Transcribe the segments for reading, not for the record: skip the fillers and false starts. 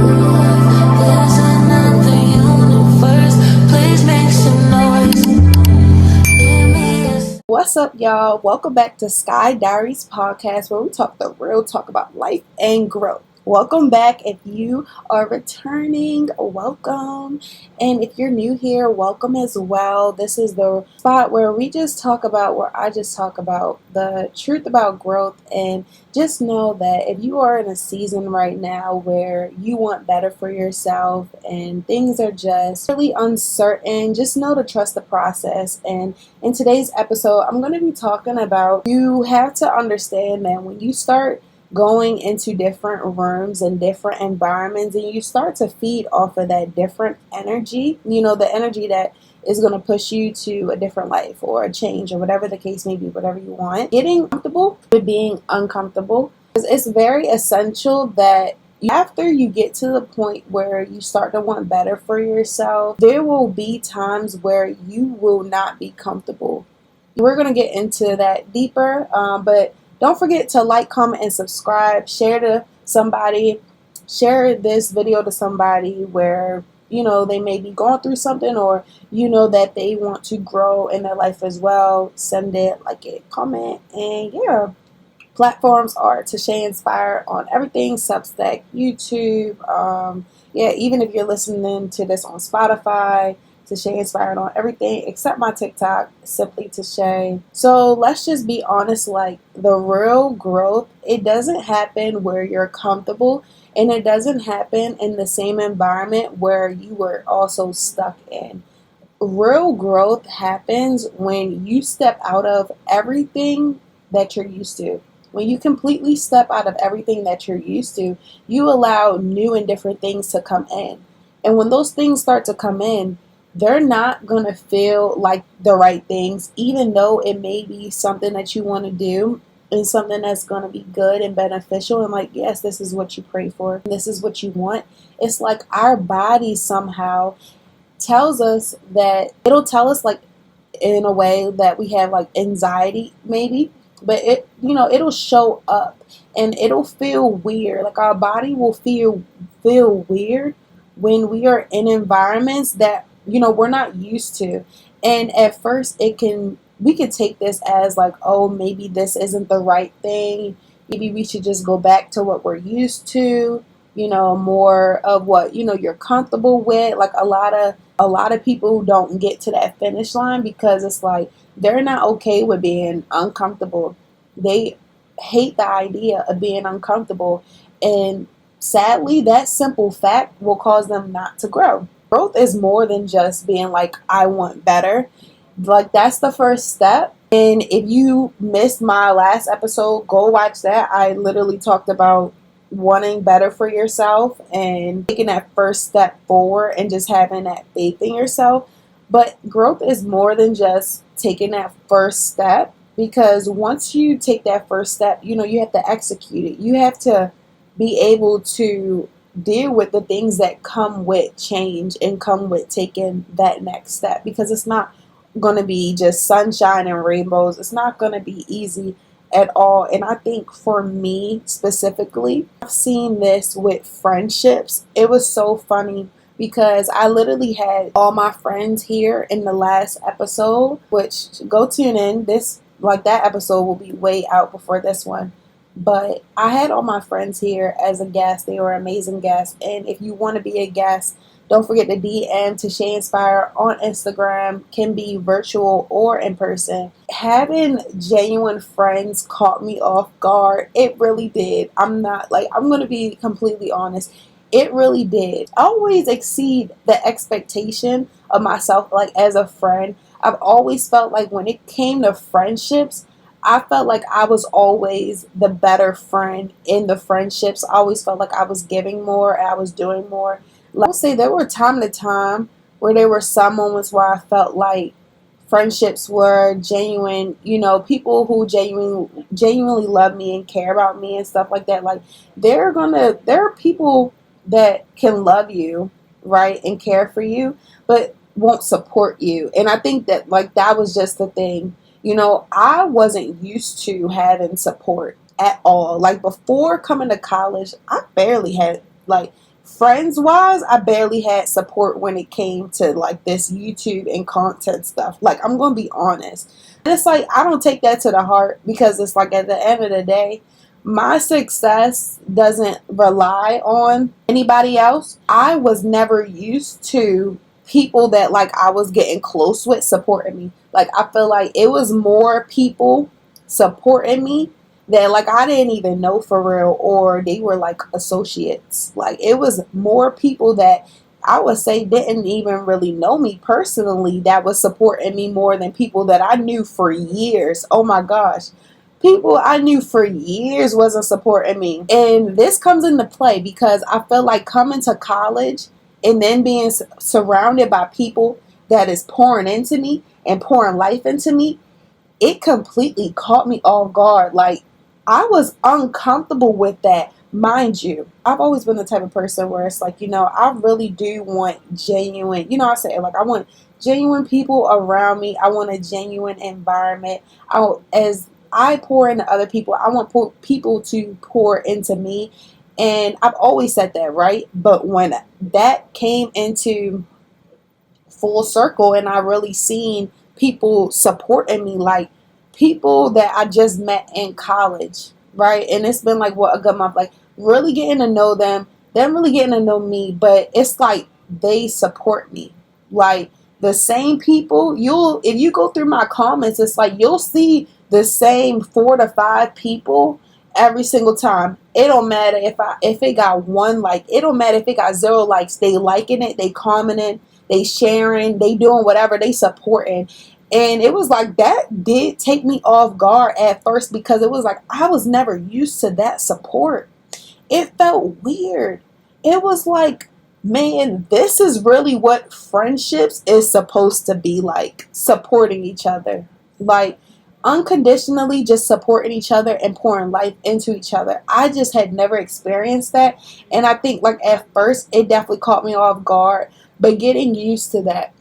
There's another universe. Please make some noise. Give me a What's up, y'all? Welcome back to Sky Diaries podcast, where we talk the real talk about life and growth. Welcome back. If you are returning, welcome. And if you're new here, welcome as well. This is the spot where I just talk about the truth about growth. And just know that if you are in a season right now where you want better for yourself and things are just really uncertain, just know to trust the process. And in today's episode, I'm going to be talking about you have to understand that when you start going into different rooms and different environments and you start to feed off of that different energy, the energy that is going to push you to a different life or a change or whatever the case may be, whatever you want, getting comfortable with being uncomfortable. Because it's very essential that after you get to the point where you start to want better for yourself, there will be times where you will not be comfortable. We're going to get into that deeper, but don't forget to like, comment, and subscribe. Share this video to somebody where they may be going through something, or that they want to grow in their life as well. Send it, like it, comment, and yeah. Platforms are Tashae Inspired on everything: Substack, YouTube. Even if you're listening to this on Spotify, Tashae Inspired on everything except my TikTok, simply Tashae. So let's just be honest, like the real growth, it doesn't happen where you're comfortable, and it doesn't happen in the same environment where you were also stuck in. Real growth happens when you step out of everything that you're used to. When you completely step out of everything that you're used to, you allow new and different things to come in. And when those things start to come in, they're not going to feel like the right things, even though it may be something that you want to do and something that's going to be good and beneficial. And like, yes, this is what you pray for. This is what you want. It's like our body somehow tells us that it'll tell us, like, in a way that we have like anxiety maybe, but it'll show up and it'll feel weird. Like our body will feel weird when we are in environments that we're not used to. And at first we could take this as like, oh, maybe this isn't the right thing, maybe we should just go back to what we're used to, more of what you're comfortable with. Like a lot of people don't get to that finish line because it's like they're not okay with being uncomfortable. They hate the idea of being uncomfortable, and sadly that simple fact will cause them not to grow. Growth is more than just being like, I want better. Like, that's the first step. And if you missed my last episode, go watch that. I literally talked about wanting better for yourself and taking that first step forward and just having that faith in yourself. But growth is more than just taking that first step, because once you take that first step, you have to execute it. You have to be able to deal with the things that come with change and come with taking that next step, because it's not going to be just sunshine and rainbows. It's not going to be easy at all. And I think for me specifically, I've seen this with friendships. It was so funny because I literally had all my friends here in the last episode, which, go tune in. That episode will be way out before this one. But I had all my friends here as a guest. They were amazing guests. And if you want to be a guest, don't forget to DM Tashae Inspire on Instagram. Can be virtual or in person. Having genuine friends caught me off guard. It really did. I'm going to be completely honest. It really did. I always exceed the expectation of myself, like as a friend. I've always felt like when it came to friendships, I felt like I was always the better friend in the friendships. I always felt like I was giving more and I was doing more. I will say there were time to time where there were some moments where I felt like friendships were genuine, people who genuinely love me and care about me and stuff like that. Like there are people that can love you, right, and care for you, but won't support you. And I think that that was just the thing. I wasn't used to having support at all. Like before coming to college, I barely had friends wise, I barely had support when it came to like this YouTube and content stuff. Like, I'm gonna be honest. And it's like I don't take that to the heart, because it's like at the end of the day, my success doesn't rely on anybody else. I was never used to people that like I was getting close with supporting me. Like, I feel like it was more people supporting me that like I didn't even know for real, or they were like associates. Like, it was more people that I would say didn't even really know me personally that was supporting me more than people that I knew for years. Oh my gosh. People I knew for years wasn't supporting me. And this comes into play because I feel like coming to college and then being surrounded by people that is pouring into me and pouring life into me, it completely caught me off guard. Like, I was uncomfortable with that. Mind you, I've always been the type of person where it's like, I really do want genuine, I say like I want genuine people around me. I want a genuine environment. As I pour into other people, I want people to pour into me. And I've always said that, right? But when that came into full circle and I really seen people supporting me, like people that I just met in college, right? And it's been like what, a good month, like really getting to know them really getting to know me, but it's like they support me. Like, the same people, if you go through my comments, it's like you'll see the same 4 to 5 people every single time. It don't matter if it got one like, it don't matter if it got 0 likes. They liking it, they commenting, they sharing, they doing whatever, they supporting. And it was like that did take me off guard at first, because it was like I was never used to that support. It felt weird. It was like, man, this is really what friendships is supposed to be like, supporting each other. Like, unconditionally just supporting each other and pouring life into each other. I just had never experienced that. And I think like at first it definitely caught me off guard, but getting used to that,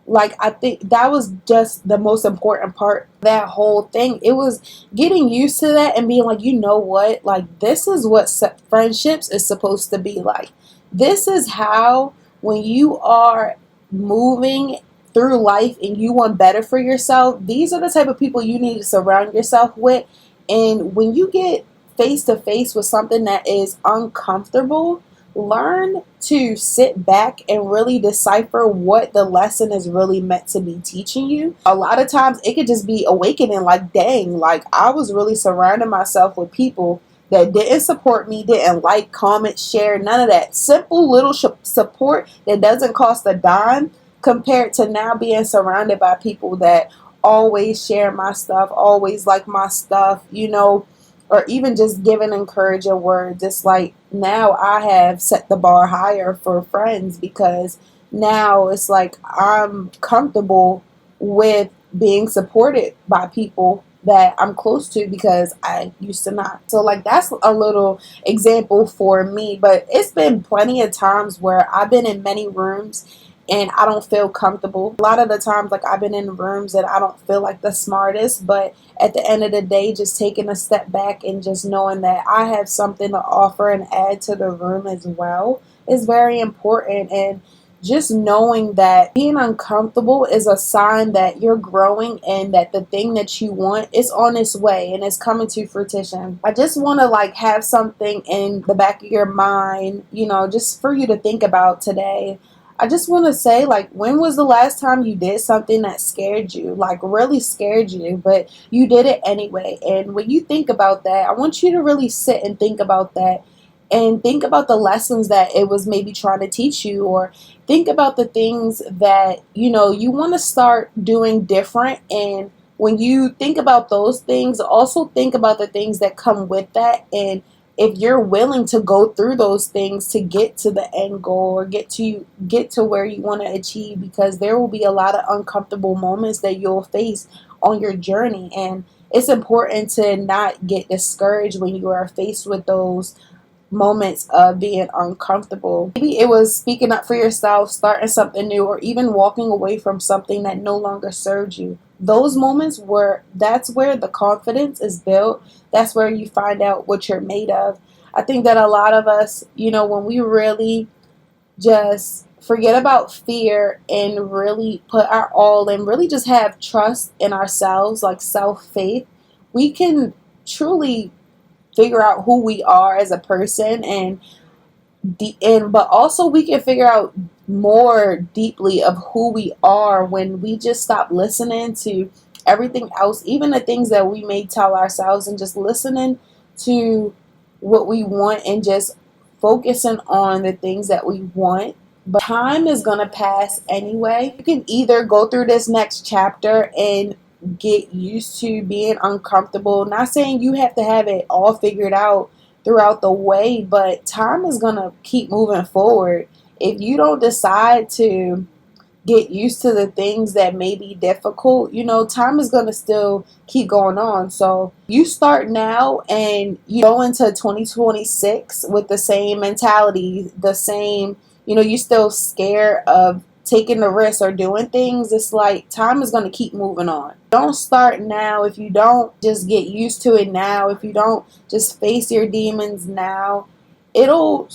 like, I think that was just the most important part of that whole thing. It was getting used to that and being like, you know what? Like, this is what friendships is supposed to be like. This is how, when you are moving through life and you want better for yourself, these are the type of people you need to surround yourself with. And when you get face to face with something that is uncomfortable, learn to sit back and really decipher what the lesson is really meant to be teaching you. A lot of times it could just be awakening, like, dang, like I was really surrounding myself with people that didn't support me, didn't like, comment, share, none of that. Simple little support that doesn't cost a dime, compared to now being surrounded by people that always share my stuff, always like my stuff, or even just giving encouraging words. It's like now I have set the bar higher for friends, because now it's like I'm comfortable with being supported by people that I'm close to, because I used to not. So like that's a little example for me, but it's been plenty of times where I've been in many rooms and I don't feel comfortable. A lot of the times, like, I've been in rooms that I don't feel like the smartest, but at the end of the day, just taking a step back and just knowing that I have something to offer and add to the room as well is very important. And just knowing that being uncomfortable is a sign that you're growing and that the thing that you want is on its way and it's coming to fruition. I just want to like have something in the back of your mind, just for you to think about today. I just want to say, like, when was the last time you did something that scared you, like really scared you, but you did it anyway? And when you think about that, I want you to really sit and think about that, and think about the lessons that it was maybe trying to teach you, or think about the things that, you want to start doing different. And when you think about those things, also think about the things that come with that. And if you're willing to go through those things to get to the end goal, or get to where you want to achieve, because there will be a lot of uncomfortable moments that you'll face on your journey. And it's important to not get discouraged when you are faced with those moments of being uncomfortable. Maybe it was speaking up for yourself, starting something new, or even walking away from something that no longer served you. Those moments that's where the confidence is built. That's where you find out what you're made of. I think that a lot of us, when we really just forget about fear and really put our all and really just have trust in ourselves, like self-faith, we can truly figure out who we are as a person, and but also we can figure out more deeply of who we are when we just stop listening to everything else, even the things that we may tell ourselves, and just listening to what we want and just focusing on the things that we want. But time is going to pass anyway. You can either go through this next chapter and get used to being uncomfortable. Not saying you have to have it all figured out throughout the way, but time is going to keep moving forward. If you don't decide to get used to the things that may be difficult, time is going to still keep going on. So you start now and you go into 2026 with the same mentality, the same, you still scared of taking the risk or doing things. It's like time is going to keep moving on. Don't start now. If you don't just get used to it now, if you don't just face your demons now, it'll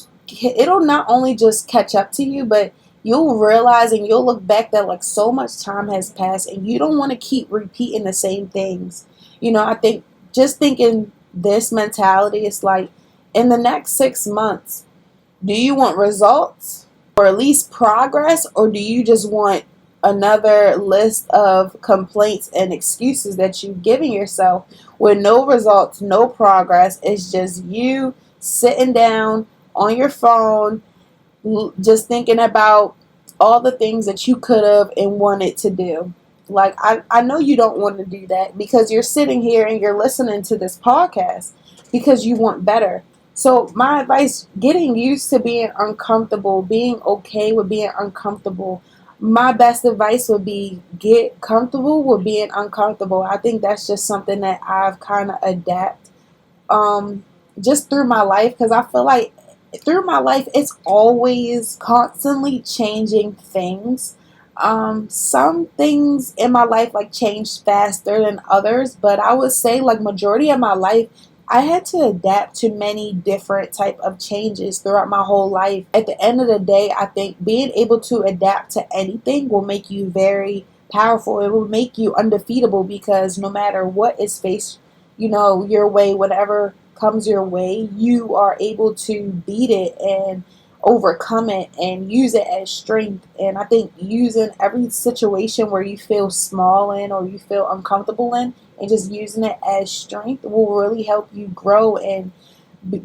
not only just catch up to you, but you'll realize and you'll look back that like so much time has passed and you don't want to keep repeating the same things. I think just thinking this mentality is like, in the next 6 months, do you want results or at least progress, or do you just want another list of complaints and excuses that you've given yourself with no results, no progress? It's just you sitting down on your phone just thinking about all the things that you could have and wanted to do. Like, I know you don't want to do that because you're sitting here and you're listening to this podcast because you want better. So my advice, getting used to being uncomfortable, being okay with being uncomfortable. My best advice would be get comfortable with being uncomfortable. I think that's just something that I've kind of adapt just through my life, because I feel like through my life, it's always constantly changing things. Some things in my life like changed faster than others, but I would say like majority of my life, I had to adapt to many different type of changes throughout my whole life. At the end of the day, I think being able to adapt to anything will make you very powerful. It will make you undefeatable because no matter what is faced, your way, whatever comes your way, you are able to beat it and overcome it and use it as strength. And I think using every situation where you feel small in or you feel uncomfortable in and just using it as strength will really help you grow and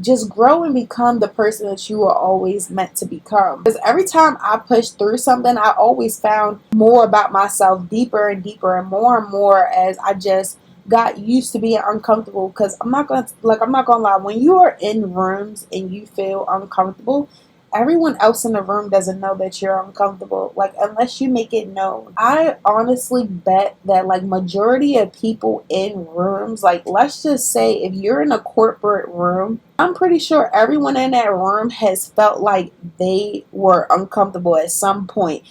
just grow and become the person that you were always meant to become. Because every time I pushed through something, I always found more about myself deeper and deeper and more as I just got used to being uncomfortable. Because I'm not gonna lie, when you are in rooms and you feel uncomfortable, everyone else in the room doesn't know that you're uncomfortable, like unless you make it known. I honestly bet that like majority of people in rooms, like let's just say if you're in a corporate room, I'm pretty sure everyone in that room has felt like they were uncomfortable at some point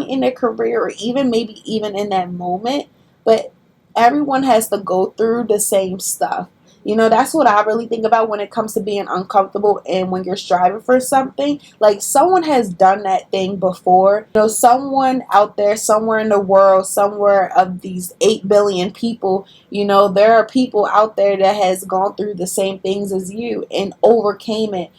in their career, or even maybe even in that moment. But everyone has to go through the same stuff. That's what I really think about when it comes to being uncomfortable and when you're striving for something. Like someone has done that thing before. Someone out there, somewhere in the world, somewhere of these 8 billion people, there are people out there that has gone through the same things as you and overcame it.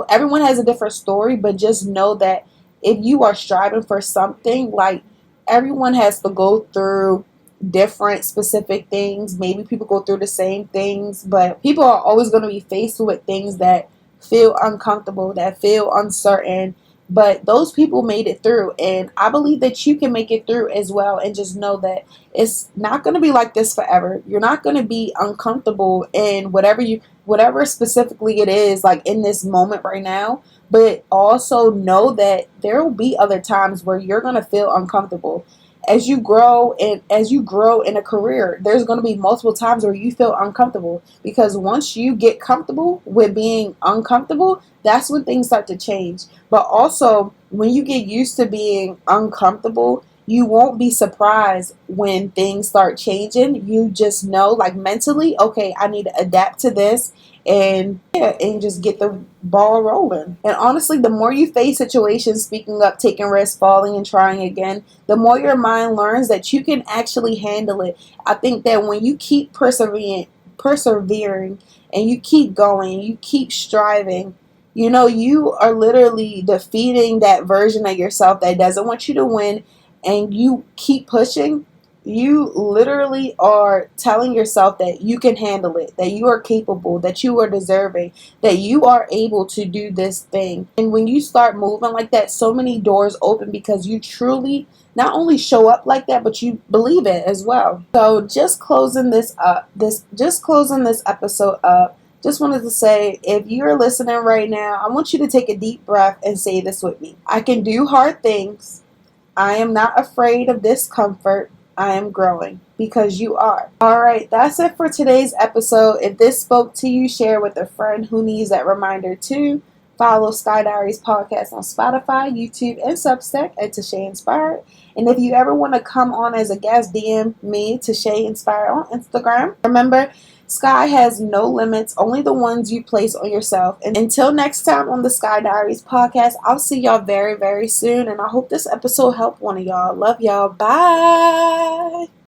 Everyone has a different story, but just know that if you are striving for something, like everyone has to go through different specific things. Maybe people go through the same things, but people are always going to be faced with things that feel uncomfortable, that feel uncertain. But those people made it through, and I believe that you can make it through as well. And just know that it's not going to be like this forever. You're not going to be uncomfortable in whatever specifically it is, like in this moment right now. But also know that there will be other times where you're going to feel uncomfortable as you grow in a career. There's going to be multiple times where you feel uncomfortable, because once you get comfortable with being uncomfortable, that's when things start to change. But also, when you get used to being uncomfortable, you won't be surprised when things start changing. You just know, like mentally, okay, I need to adapt to this and yeah, and just get the ball rolling. And honestly, the more you face situations, speaking up, taking risks, falling, and trying again, the more your mind learns that you can actually handle it. I think that when you keep persevering, and you keep going, you keep striving, you are literally defeating that version of yourself that doesn't want you to win, and you keep pushing. You literally are telling yourself that you can handle it, that you are capable, that you are deserving, that you are able to do this thing. And when you start moving like that, so many doors open because you truly not only show up like that, but you believe it as well. So just closing this episode up, just wanted to say, if you're listening right now, I want you to take a deep breath and say this with me. I can do hard things. I am not afraid of discomfort. I am growing, because you are. All right, that's it for today's episode. If this spoke to you, share with a friend who needs that reminder too. Follow Sky Diaries podcast on Spotify, YouTube, and Substack at Tashae Inspired. And if you ever want to come on as a guest, DM me, Tashae Inspired, on Instagram. Remember, Sky has no limits, only the ones you place on yourself. And until next time on the Sky Diaries podcast, I'll see y'all very, very soon. And I hope this episode helped one of y'all. Love y'all. Bye.